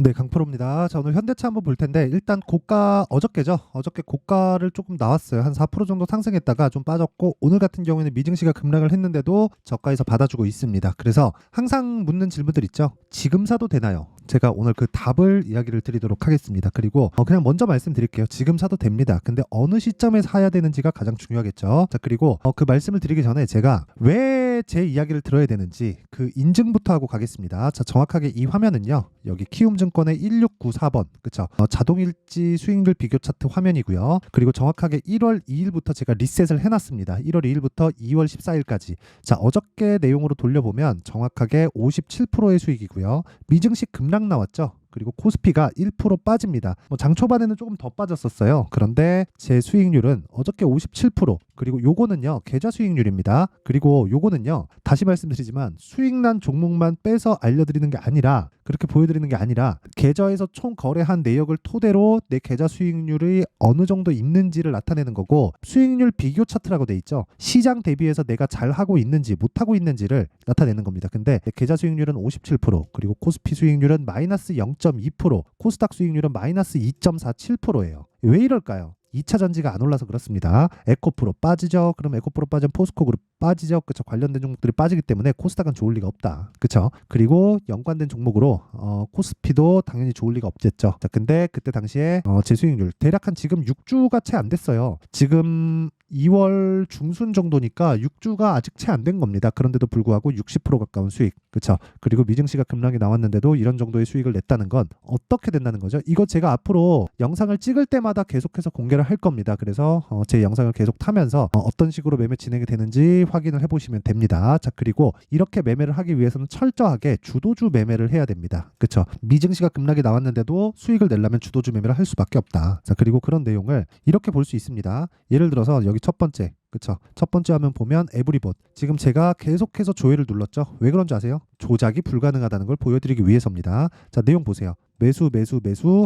네, 강프로입니다. 자, 오늘 현대차 한번 볼 텐데 일단 고가 어저께죠. 어저께 고가를 조금 나왔어요. 한 4% 정도 상승했다가 좀 빠졌고 오늘 같은 경우에는 미증시가 급락을 했는데도 저가에서 받아주고 있습니다. 그래서 항상 묻는 질문들 있죠. 지금 사도 되나요? 제가 오늘 그 답을 이야기를 드리도록 하겠습니다. 그리고 그냥 먼저 말씀드릴게요. 지금 사도 됩니다. 근데 어느 시점에 사야 되는지가 가장 중요하겠죠. 자, 그리고 그 말씀을 드리기 전에 제가 왜 제 이야기를 들어야 되는지 그 인증부터 하고 가겠습니다. 자, 정확하게 이 화면은요. 여기 키움증권의 1694번 그쵸? 자동일지 수익률 비교 차트 화면이고요. 그리고 정확하게 1월 2일부터 제가 리셋을 해놨습니다. 1월 2일부터 2월 14일까지. 자, 어저께 내용으로 돌려보면 정확하게 57%의 수익이고요. 미증시 급락 나왔죠. 그리고 코스피가 1% 빠집니다. 장 초반에는 조금 더 빠졌었어요. 그런데 제 수익률은 어저께 57%, 그리고 요거는요 계좌 수익률입니다. 그리고 요거는요 다시 말씀드리지만 수익난 종목만 빼서 알려드리는 게 아니라, 그렇게 보여드리는 게 아니라 계좌에서 총 거래한 내역을 토대로 내 계좌 수익률이 어느 정도 있는지를 나타내는 거고, 수익률 비교 차트라고 돼 있죠. 시장 대비해서 내가 잘하고 있는지 못하고 있는지를 나타내는 겁니다. 근데 내 계좌 수익률은 57%, 그리고 코스피 수익률은 마이너스 0.2%, 코스닥 수익률은 마이너스 2.47%예요. 왜 이럴까요? 2차 전지가 안 올라서 그렇습니다. 에코프로 빠지죠. 그럼 에코프로 빠지면 포스코그룹 빠지죠. 그쵸? 관련된 종목들이 빠지기 때문에 코스닥은 좋을 리가 없다. 그쵸? 그리고 연관된 종목으로 코스피도 당연히 좋을 리가 없겠죠. 자, 근데 그때 당시에 제 수익률 대략 한 지금 6주가 채 안 됐어요. 지금 2월 중순 정도니까 6주가 아직 채 안 된 겁니다. 그런데도 불구하고 60% 가까운 수익. 그쵸? 그리고 미증시가 급락이 나왔는데도 이런 정도의 수익을 냈다는 건 어떻게 된다는 거죠? 이거 제가 앞으로 영상을 찍을 때마다 계속해서 공개를 할 겁니다. 그래서 제 영상을 계속 타면서 어떤 식으로 매매 진행이 되는지 확인을 해보시면 됩니다. 자, 그리고 이렇게 매매를 하기 위해서는 철저하게 주도주 매매를 해야 됩니다. 그쵸? 미증시가 급락이 나왔는데도 수익을 내려면 주도주 매매를 할 수밖에 없다. 자, 그리고 그런 내용을 이렇게 볼 수 있습니다. 예를 들어서 여기 첫 번째, 그쵸? 첫 번째 화면 보면 에브리봇. 지금 제가 계속해서 조회를 눌렀죠. 왜 그런지 아세요? 조작이 불가능하다는 걸 보여드리기 위해서입니다. 자, 내용 보세요. 매수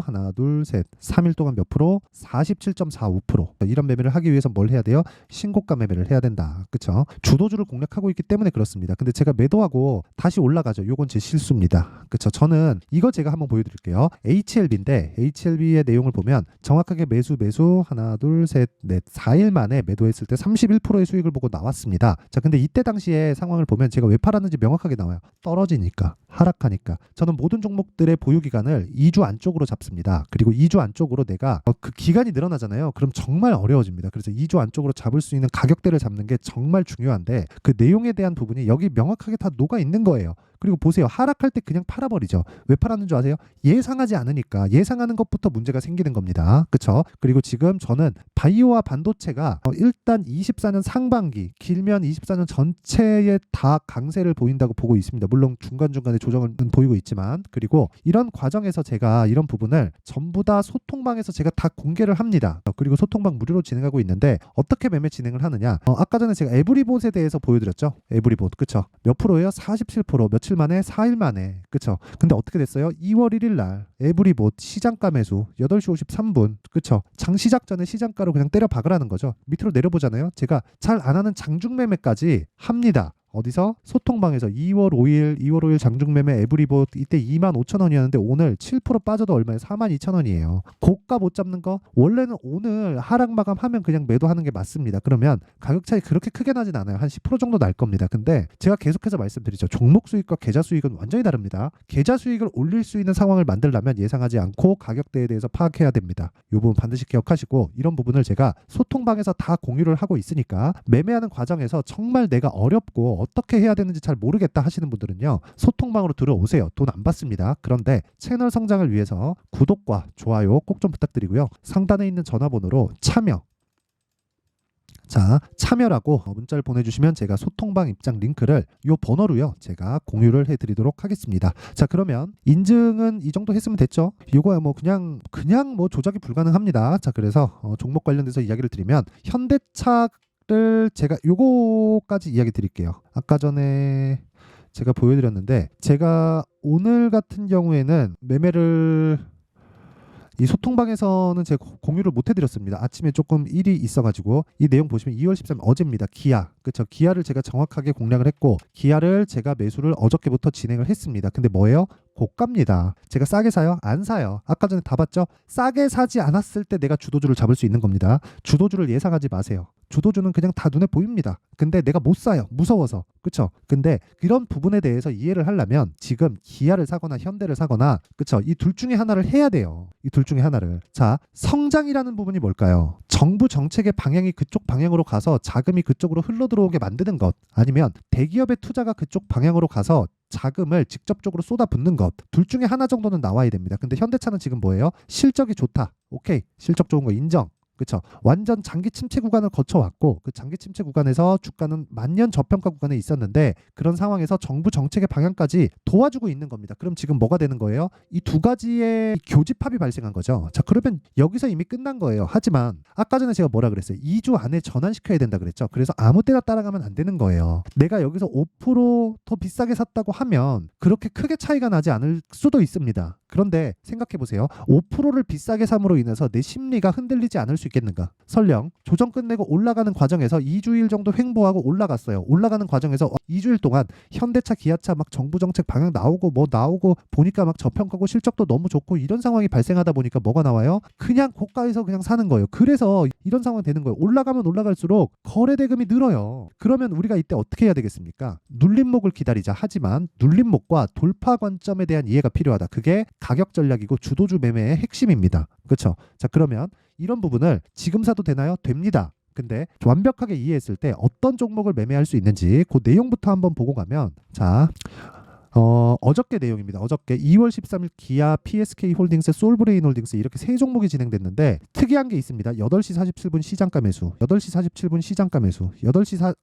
하나 둘 셋 3일 동안 몇 프로? 47.45%. 이런 매매를 하기 위해서 뭘 해야 돼요? 신고가 매매를 해야 된다. 그쵸? 주도주를 공략하고 있기 때문에 그렇습니다. 근데 제가 매도하고 다시 올라가죠. 요건 제 실수입니다. 그쵸? 저는 이거 제가 한번 보여드릴게요. HLB인데 HLB의 내용을 보면 정확하게 매수 하나 둘 셋 넷 4일 만에 매도했을 때 31%의 수익을 보고 나왔습니다. 자, 근데 이때 당시의 상황을 보면 제가 왜 팔았는지 명확하게 나와요. 떨어지니까, 하락하니까. 저는 모든 종목들의 보유 기간을 2주 안쪽으로 잡습니다. 그리고 2주 안쪽으로 내가 그 기간이 늘어나잖아요. 그럼 정말 어려워집니다. 그래서 2주 안쪽으로 잡을 수 있는 가격대를 잡는 게 정말 중요한데 그 내용에 대한 부분이 여기 명확하게 다 녹아 있는 거예요. 그리고 보세요. 하락할 때 그냥 팔아버리죠. 왜 팔았는 줄 아세요? 예상하지 않으니까. 예상하는 것부터 문제가 생기는 겁니다. 그쵸? 그리고 지금 저는 바이오와 반도체가 일단 24년 상반기, 길면 24년 전체에 다 강세를 보인다고 보고 있습니다. 물론 중간중간에 조정은 보이고 있지만, 그리고 이런 과정에서 제가 이런 부분을 전부 다 소통방에서 제가 다 공개를 합니다. 그리고 소통방 무료로 진행하고 있는데 어떻게 매매 진행을 하느냐? 아까 전에 제가 에브리봇에 대해서 보여드렸죠. 에브리봇. 그쵸? 몇 프로예요? 47%. 며칠 만에 4일 만에. 그쵸? 근데 어떻게 됐어요? 2월 1일 날 에브리봇 시장가 매수 8시 53분. 그쵸? 장 시작 전에 시장가로 그냥 때려 박으라는 거죠. 밑으로 내려보잖아요. 제가 잘 안 하는 장중 매매까지 합니다. 어디서? 소통방에서 2월 5일 장중매매 에브리봇 이때 25,000원이었는데 오늘 7% 빠져도 얼마예요? 42,000원이에요. 고가 못 잡는 거 원래는 오늘 하락 마감하면 그냥 매도하는 게 맞습니다. 그러면 가격 차이 그렇게 크게 나진 않아요. 한 10% 정도 날 겁니다. 근데 제가 계속해서 말씀드리죠. 종목 수익과 계좌 수익은 완전히 다릅니다. 계좌 수익을 올릴 수 있는 상황을 만들려면 예상하지 않고 가격대에 대해서 파악해야 됩니다. 이 부분 반드시 기억하시고, 이런 부분을 제가 소통방에서 다 공유를 하고 있으니까 매매하는 과정에서 정말 내가 어렵고 어떻게 해야 되는지 잘 모르겠다 하시는 분들은요, 소통방으로 들어오세요. 돈 안 받습니다. 그런데 채널 성장을 위해서 구독과 좋아요 꼭 좀 부탁드리고요. 상단에 있는 전화번호로 참여라고 문자를 보내주시면 제가 소통방 입장 링크를 이 번호로요 제가 공유를 해드리도록 하겠습니다. 자, 그러면 인증은 이 정도 했으면 됐죠. 이거야 뭐 그냥 뭐 조작이 불가능합니다. 자, 그래서 종목 관련돼서 이야기를 드리면 현대차를 제가 요거까지 이야기 드릴게요. 아까 전에 제가 보여드렸는데, 제가 오늘 같은 경우에는 매매를 이 소통방에서는 제가 공유를 못 해드렸습니다. 아침에 조금 일이 있어가지고. 이 내용 보시면 2월 13일 어제입니다. 기아. 그쵸? 기아를 제가 정확하게 공략을 했고, 기아를 제가 매수를 어저께부터 진행을 했습니다. 근데 뭐예요? 고가입니다. 제가 싸게 사요? 안 사요. 아까 전에 다 봤죠? 싸게 사지 않았을 때 내가 주도주를 잡을 수 있는 겁니다. 주도주를 예상하지 마세요. 주도주는 그냥 다 눈에 보입니다. 근데 내가 못 사요. 무서워서. 그쵸? 근데 이런 부분에 대해서 이해를 하려면 지금 기아를 사거나 현대를 사거나, 그쵸? 이 둘 중에 하나를 해야 돼요. 이 둘 중에 하나를. 자, 성장이라는 부분이 뭘까요? 정부 정책의 방향이 그쪽 방향으로 가서 자금이 그쪽으로 흘러들어오게 만드는 것, 아니면 대기업의 투자가 그쪽 방향으로 가서 자금을 직접적으로 쏟아붓는 것, 둘 중에 하나 정도는 나와야 됩니다. 근데 현대차는 지금 뭐예요? 실적이 좋다. 오케이. 실적 좋은 거 인정. 그렇죠. 완전 장기 침체 구간을 거쳐왔고, 그 장기 침체 구간에서 주가는 만년 저평가 구간에 있었는데, 그런 상황에서 정부 정책의 방향까지 도와주고 있는 겁니다. 그럼 지금 뭐가 되는 거예요? 이 두 가지의 교집합이 발생한 거죠. 자, 그러면 여기서 이미 끝난 거예요. 하지만 아까 전에 제가 뭐라 그랬어요? 2주 안에 전환시켜야 된다 그랬죠. 그래서 아무 때나 따라가면 안 되는 거예요. 내가 여기서 5% 더 비싸게 샀다고 하면 그렇게 크게 차이가 나지 않을 수도 있습니다. 그런데 생각해 보세요. 5%를 비싸게 삼으로 인해서 내 심리가 흔들리지 않을 수 있겠는가? 설령 조정 끝내고 올라가는 과정에서 2주일 정도 횡보하고 올라갔어요. 올라가는 과정에서 2주일 동안 현대차, 기아차 막 정부 정책 방향 나오고 뭐 나오고 보니까 막 저평가고 실적도 너무 좋고 이런 상황이 발생하다 보니까 뭐가 나와요? 그냥 고가에서 그냥 사는 거예요. 그래서 이런 상황이 되는 거예요. 올라가면 올라갈수록 거래 대금이 늘어요. 그러면 우리가 이때 어떻게 해야 되겠습니까? 눌림목을 기다리자. 하지만 눌림목과 돌파 관점에 대한 이해가 필요하다. 그게 가격 전략이고 주도주 매매의 핵심입니다. 그렇죠? 자, 그러면 이런 부분을 지금 사도 되나요? 됩니다. 근데 완벽하게 이해했을 때 어떤 종목을 매매할 수 있는지 그 내용부터 한번 보고 가면, 자, 어저께 내용입니다. 어저께 2월 13일 기아, PSK 홀딩스, 솔브레인 홀딩스 이렇게 세 종목이 진행됐는데 특이한 게 있습니다. 8시 47분 시장가 매수, 8시 47분 시장가 매수, 8시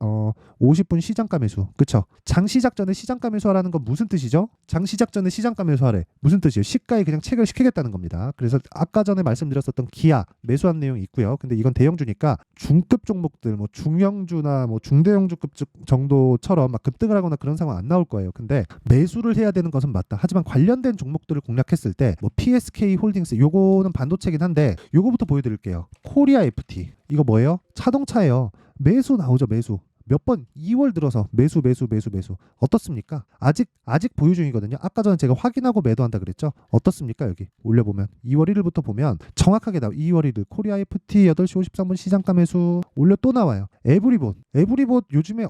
50분 시장가 매수. 그쵸? 장 시작 전에 시장가 매수하라는 건 무슨 뜻이죠? 장 시작 전에 시장가 매수하래. 무슨 뜻이에요? 시가에 그냥 체결시키겠다는 겁니다. 그래서 아까 전에 말씀드렸었던 기아 매수한 내용이 있고요. 근데 이건 대형주니까 중급 종목들, 뭐 중형주나 뭐 중대형주급 정도처럼 막 급등을 하거나 그런 상황 안 나올 거예요. 근데 매수를 해야 되는 것은 맞다. 하지만 관련된 종목들을 공략했을 때 뭐 PSK 홀딩스 요거는 반도체긴 한데 요거부터 보여드릴게요. 코리아 FT 이거 뭐예요? 자동차예요. 매수 나오죠. 매수. 몇 번 2월 들어서 매수 어떻습니까? 아직 보유 중이거든요. 아까 전에 제가 확인하고 매도한다 그랬죠. 어떻습니까? 여기 올려보면 2월 1일부터 보면 정확하게 나와. 2월 1일 코리아 FT 8시 53분 시장가 매수 올려 또 나와요. 에브리봇 요즘에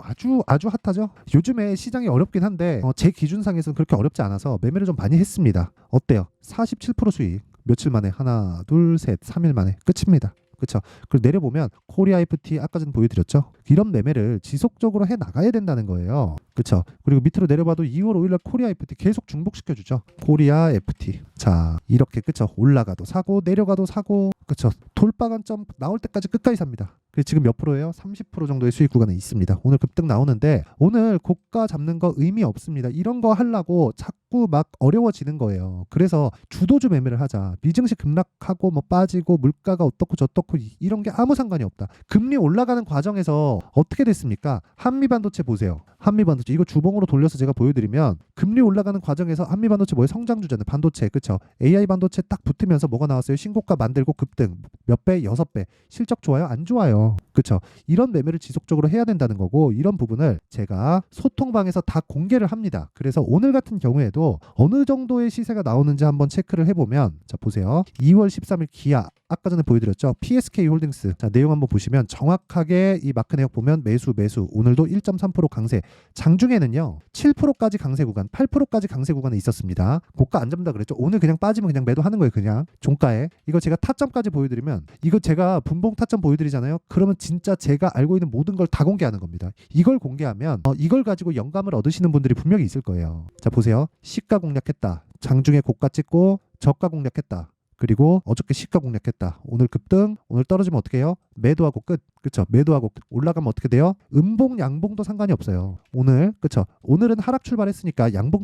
아주 핫하죠. 요즘에 시장이 어렵긴 한데 제 기준상에서는 그렇게 어렵지 않아서 매매를 좀 많이 했습니다. 어때요? 47% 수익 며칠 만에 하나 둘 셋 3일 만에 끝입니다. 그렇죠. 그리고 내려보면 코리아 FT 아까 전 보여드렸죠. 이런 매매를 지속적으로 해 나가야 된다는 거예요. 그렇죠. 그리고 밑으로 내려봐도 2월 5일날 코리아 FT 계속 중복시켜주죠. 코리아 FT. 자, 이렇게 그렇죠. 올라가도 사고 내려가도 사고 그렇죠. 돌파 관점 나올 때까지 끝까지 삽니다. 그래서 지금 몇 프로예요? 30% 정도의 수익 구간에 있습니다. 오늘 급등 나오는데 오늘 고가 잡는 거 의미 없습니다. 이런 거 하려고 자꾸 막 어려워지는 거예요. 그래서 주도주 매매를 하자. 미증시 급락하고 뭐 빠지고 물가가 어떻고 저떻고 이런 게 아무 상관이 없다. 금리 올라가는 과정에서 어떻게 됐습니까? 한미반도체 보세요. 한미반도체 이거 주봉으로 돌려서 제가 보여드리면 금리 올라가는 과정에서 한미반도체 뭐예요? 성장주잖아요. 반도체 그쵸? AI 반도체 딱 붙으면서 뭐가 나왔어요? 신고가 만들고 급등 몇 배? 6배. 실적 좋아요? 안 좋아요. 그쵸? 이런 매매를 지속적으로 해야 된다는 거고 이런 부분을 제가 소통방에서 다 공개를 합니다. 그래서 오늘 같은 경우에도 어느 정도의 시세가 나오는지 한번 체크를 해보면 자 보세요. 2월 13일 기아 아까 전에 보여드렸죠. PSK 홀딩스 자 내용 한번 보시면 정확하게 이 마크 내역 보면 매수 오늘도 1.3% 강세 장중에는요 7%까지 강세 구간 8%까지 강세 구간에 있었습니다. 고가 안 잡는다 그랬죠. 오늘 그냥 빠지면 그냥 매도하는 거예요. 그냥 종가에 이거 제가 타점까지 보여드리면 이거 제가 분봉 타점 보여드리잖아요. 그러면 진짜 제가 알고 있는 모든 걸 다 공개하는 겁니다. 이걸 공개하면 이걸 가지고 영감을 얻으시는 분들이 분명히 있을 거예요. 자 보세요. 시가 공략했다. 장중에 고가 찍고 저가 공략했다. 그리고 어저께 시가 공략했다. 오늘 급등, 오늘 떨어지면 어떻게 해요? 매도하고 끝. 그쵸? 매도하고 끝. 올라가면 어떻게 돼요? 음봉, 양봉도 상관이 없어요. 오늘, 그쵸? 오늘은 하락 출발했으니까 음봉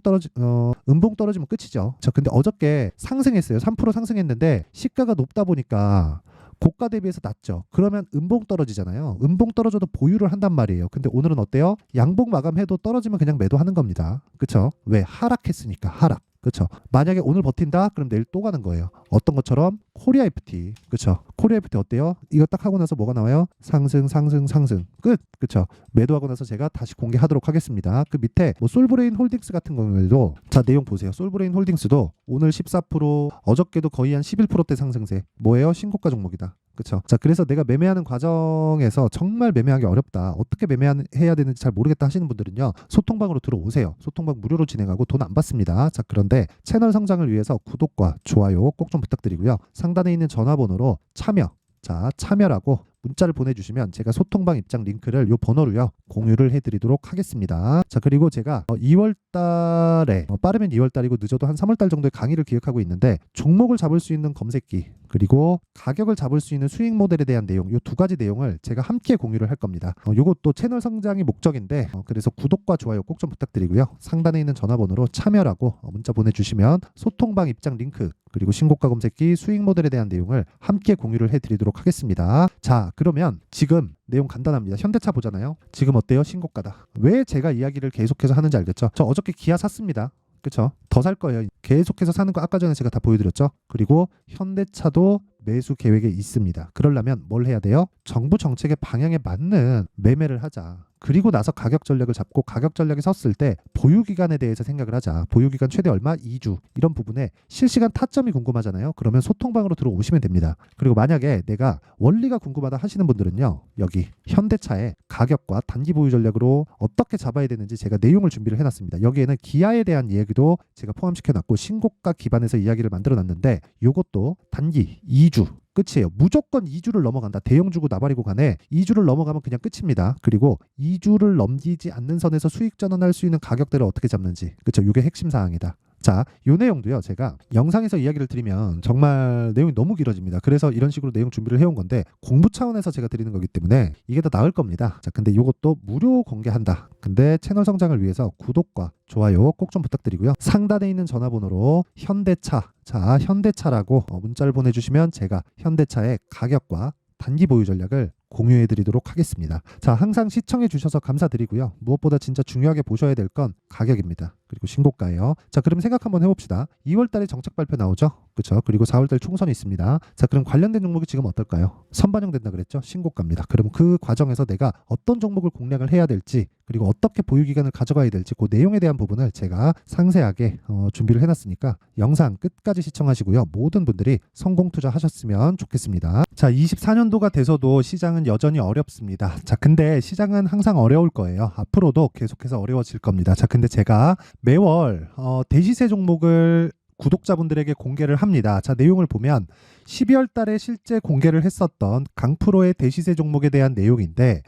떨어지면 끝이죠. 저 근데 어저께 상승했어요. 3% 상승했는데 시가가 높다 보니까 고가 대비해서 낮죠. 그러면 음봉 떨어지잖아요. 음봉 떨어져도 보유를 한단 말이에요. 근데 오늘은 어때요? 양봉 마감해도 떨어지면 그냥 매도하는 겁니다. 그쵸? 왜? 하락했으니까 하락. 그렇죠. 만약에 오늘 버틴다? 그럼 내일 또 가는 거예요. 어떤 것처럼 코리아 FT. 그렇죠. 코리아 FT 어때요? 이거 딱 하고 나서 뭐가 나와요? 상승, 상승, 상승. 끝. 그렇죠. 매도하고 나서 제가 다시 공개하도록 하겠습니다. 그 밑에 뭐 솔브레인 홀딩스 같은 경우에도 자, 내용 보세요. 솔브레인 홀딩스도 오늘 14%, 어저께도 거의 한 11%대 상승세. 뭐예요? 신고가 종목이다. 그렇죠. 자, 그래서 내가 매매하는 과정에서 정말 매매하기 어렵다. 어떻게 매매해야 되는지 잘 모르겠다 하시는 분들은요. 소통방으로 들어오세요. 소통방 무료로 진행하고 돈 안 받습니다. 자, 그런데 채널 성장을 위해서 구독과 좋아요 꼭 좀 부탁드리고요. 상단에 있는 전화번호로 참여. 자, 참여라고 문자를 보내주시면 제가 소통방 입장 링크를 요 번호로요 공유를 해드리도록 하겠습니다. 자, 그리고 제가 2월 달에 빠르면 2월 달이고 늦어도 한 3월 달 정도에 강의를 기획하고 있는데 종목을 잡을 수 있는 검색기 그리고 가격을 잡을 수 있는 수익 모델에 대한 내용 요 두 가지 내용을 제가 함께 공유를 할 겁니다. 요것도 채널 성장이 목적인데 그래서 구독과 좋아요 꼭 좀 부탁드리고요. 상단에 있는 전화번호로 참여라고 문자 보내주시면 소통방 입장 링크 그리고 신고가 검색기 수익 모델에 대한 내용을 함께 공유를 해드리도록 하겠습니다. 자, 그러면 지금 내용 간단합니다. 현대차 보잖아요. 지금 어때요? 신고가다. 왜 제가 이야기를 계속해서 하는지 알겠죠? 저 어저께 기아 샀습니다. 그렇죠? 더 살 거예요. 계속해서 사는 거 아까 전에 제가 다 보여드렸죠? 그리고 현대차도 매수 계획에 있습니다. 그러려면 뭘 해야 돼요? 정부 정책의 방향에 맞는 매매를 하자. 그리고 나서 가격 전략을 잡고 가격 전략이 섰을 때 보유기간에 대해서 생각을 하자. 보유기간 최대 얼마? 2주. 이런 부분에 실시간 타점이 궁금하잖아요. 그러면 소통방으로 들어오시면 됩니다. 그리고 만약에 내가 원리가 궁금하다 하시는 분들은요. 여기 현대차의 가격과 단기 보유 전략으로 어떻게 잡아야 되는지 제가 내용을 준비를 해놨습니다. 여기에는 기아에 대한 이야기도 제가 포함시켜놨고 신고가 기반에서 이야기를 만들어놨는데 이것도 단기 2주 끝이에요. 무조건 2주를 넘어간다. 대형 주고 나발이고 간에 2주를 넘어가면 그냥 끝입니다. 그리고 2주를 넘기지 않는 선에서 수익 전환할 수 있는 가격대를 어떻게 잡는지. 그렇죠. 이게 핵심 사항이다. 자, 요 내용도요. 제가 영상에서 이야기를 드리면 정말 내용이 너무 길어집니다. 그래서 이런 식으로 내용 준비를 해온 건데 공부 차원에서 제가 드리는 거기 때문에 이게 더 나을 겁니다. 자, 근데 요것도 무료 공개한다. 근데 채널 성장을 위해서 구독과 좋아요 꼭 좀 부탁드리고요. 상단에 있는 전화번호로 현대차, 자, 현대차라고 문자를 보내주시면 제가 현대차의 가격과 단기 보유 전략을 공유해 드리도록 하겠습니다. 자, 항상 시청해 주셔서 감사드리고요. 무엇보다 진짜 중요하게 보셔야 될 건 가격입니다. 그리고 신고가예요. 자, 그럼 생각 한번 해봅시다. 2월 달에 정책 발표 나오죠? 그렇죠? 그리고 4월 달 총선이 있습니다. 자, 그럼 관련된 종목이 지금 어떨까요? 선반영된다 그랬죠? 신고가입니다. 그럼 그 과정에서 내가 어떤 종목을 공략을 해야 될지 그리고 어떻게 보유기간을 가져가야 될지 그 내용에 대한 부분을 제가 상세하게 준비를 해놨으니까 영상 끝까지 시청하시고요. 모든 분들이 성공 투자하셨으면 좋겠습니다. 자, 24년도가 돼서도 시장은 여전히 어렵습니다. 자, 근데 시장은 항상 어려울 거예요. 앞으로도 계속해서 어려워질 겁니다. 자, 근데 제가 매월 대시세 종목을 구독자분들에게 공개를 합니다. 자, 내용을 보면 12월 달에 실제 공개를 했었던 강프로의 대시세 종목에 대한 내용인데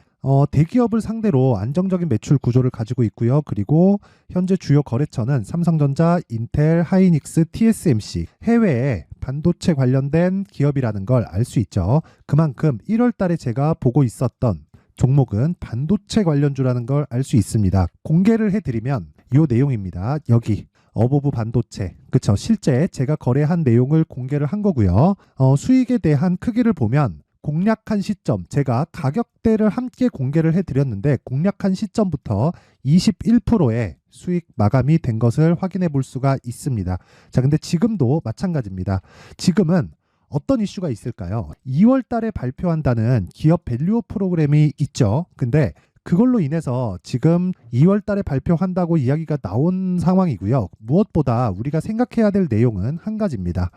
대기업을 상대로 안정적인 매출 구조를 가지고 있고요. 그리고 현재 주요 거래처는 삼성전자, 인텔, 하이닉스, TSMC, 해외에 반도체 관련된 기업이라는 걸 알 수 있죠. 그만큼 1월 달에 제가 보고 있었던 종목은 반도체 관련주라는 걸 알 수 있습니다. 공개를 해드리면 이 내용입니다. 여기 어보브 반도체, 그쵸? 실제 제가 거래한 내용을 공개를 한 거고요. 수익에 대한 크기를 보면 공략한 시점, 제가 가격대를 함께 공개를 해드렸는데 공략한 시점부터 21%의 수익 마감이 된 것을 확인해 볼 수가 있습니다. 자, 근데 지금도 마찬가지입니다. 지금은 어떤 이슈가 있을까요? 2월 달에 발표한다는 기업 밸류업 프로그램이 있죠. 근데 그걸로 인해서 지금 2월 달에 발표한다고 이야기가 나온 상황이고요. 무엇보다 우리가 생각해야 될 내용은 한 가지입니다.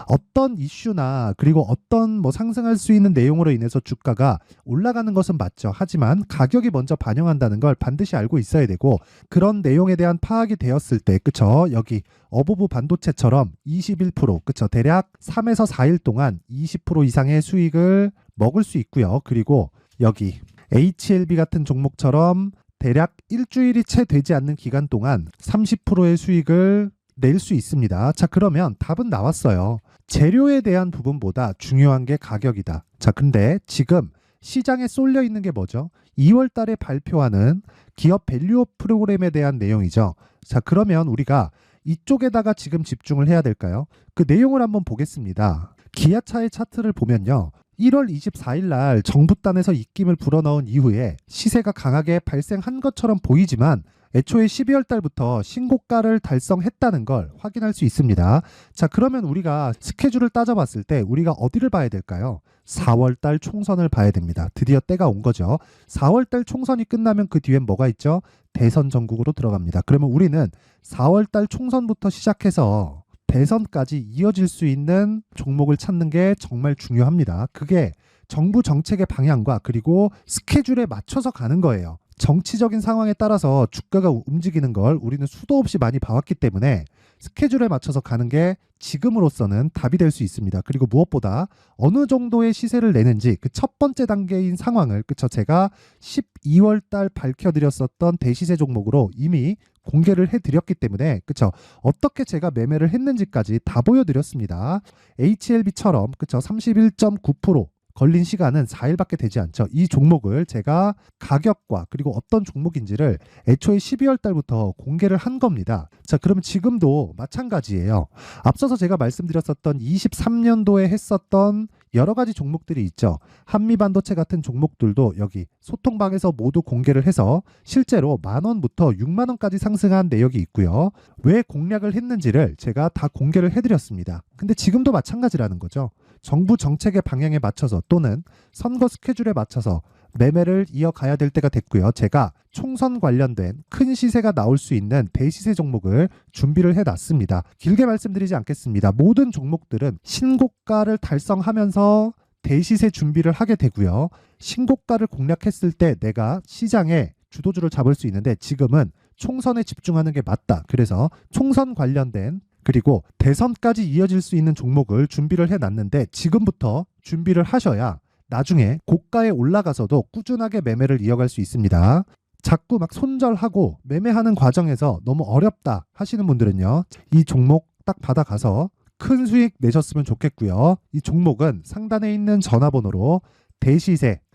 어떤 이슈나 그리고 어떤 상승할 수 있는 내용으로 인해서 주가가 올라가는 것은 맞죠. 하지만 가격이 먼저 반영한다는 걸 반드시 알고 있어야 되고 그런 내용에 대한 파악이 되었을 때 그쵸? 여기 어보브 반도체처럼 21% 그쵸? 대략 3에서 4일 동안 20% 이상의 수익을 먹을 수 있고요. 그리고 여기 HLB 같은 종목처럼 대략 일주일이 채 되지 않는 기간 동안 30%의 수익을 낼 수 있습니다. 자, 그러면 답은 나왔어요. 재료에 대한 부분보다 중요한 게 가격이다. 자, 근데 지금 시장에 쏠려 있는 게 뭐죠? 2월 달에 발표하는 기업 밸류업 프로그램에 대한 내용이죠. 자, 그러면 우리가 이쪽에다가 지금 집중을 해야 될까요? 그 내용을 한번 보겠습니다. 기아차의 차트를 보면요. 1월 24일 날 정부단에서 입김을 불어넣은 이후에 시세가 강하게 발생한 것처럼 보이지만 애초에 12월 달부터 신고가를 달성했다는 걸 확인할 수 있습니다. 자, 그러면 우리가 스케줄을 따져봤을 때 우리가 어디를 봐야 될까요? 4월 달 총선을 봐야 됩니다. 드디어 때가 온 거죠. 4월 달 총선이 끝나면 그 뒤엔 뭐가 있죠? 대선 전국으로 들어갑니다. 그러면 우리는 4월 달 총선부터 시작해서 대선까지 이어질 수 있는 종목을 찾는 게 정말 중요합니다. 그게 정부 정책의 방향과 그리고 스케줄에 맞춰서 가는 거예요. 정치적인 상황에 따라서 주가가 움직이는 걸 우리는 수도 없이 많이 봐왔기 때문에 스케줄에 맞춰서 가는 게 지금으로서는 답이 될 수 있습니다. 그리고 무엇보다 어느 정도의 시세를 내는지 그 첫 번째 단계인 상황을 그쵸 제가 12월 달 밝혀드렸었던 대시세 종목으로 이미 공개를 해드렸기 때문에 그쵸 어떻게 제가 매매를 했는지까지 다 보여드렸습니다. HLB처럼 그쵸 31.9% 걸린 시간은 4일밖에 되지 않죠. 이 종목을 제가 가격과 그리고 어떤 종목인지를 애초에 12월 달부터 공개를 한 겁니다. 자, 그러면 지금도 마찬가지예요. 앞서서 제가 말씀드렸었던 23년도에 했었던 여러 가지 종목들이 있죠. 한미반도체 같은 종목들도 여기 소통방에서 모두 공개를 해서 실제로 10,000원부터 60,000원까지 상승한 내역이 있고요. 왜 공략을 했는지를 제가 다 공개를 해드렸습니다. 근데 지금도 마찬가지라는 거죠. 정부 정책의 방향에 맞춰서 또는 선거 스케줄에 맞춰서 매매를 이어가야 될 때가 됐고요. 제가 총선 관련된 큰 시세가 나올 수 있는 대시세 종목을 준비를 해놨습니다. 길게 말씀드리지 않겠습니다. 모든 종목들은 신고가를 달성하면서 대시세 준비를 하게 되고요. 신고가를 공략했을 때 내가 시장에 주도주를 잡을 수 있는데 지금은 총선에 집중하는 게 맞다. 그래서 총선 관련된 그리고 대선까지 이어질 수 있는 종목을 준비를 해놨는데 지금부터 준비를 하셔야 나중에 고가에 올라가서도 꾸준하게 매매를 이어갈 수 있습니다. 자꾸 막 손절하고 매매하는 과정에서 너무 어렵다 하시는 분들은요. 이 종목 딱 받아가서 큰 수익 내셨으면 좋겠고요. 이 종목은 상단에 있는 전화번호로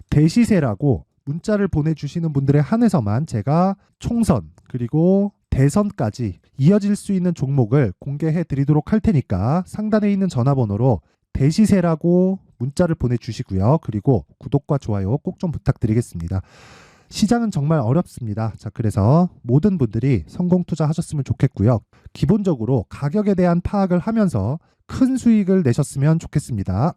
대시세라고 문자를 보내주시는 분들에 한해서만 제가 총선 그리고 대선까지 이어질 수 있는 종목을 공개해 드리도록 할 테니까 상단에 있는 전화번호로 대시세라고 문자를 보내주시고요. 그리고 구독과 좋아요 꼭 좀 부탁드리겠습니다. 시장은 정말 어렵습니다. 자, 그래서 모든 분들이 성공 투자하셨으면 좋겠고요. 기본적으로 가격에 대한 파악을 하면서 큰 수익을 내셨으면 좋겠습니다.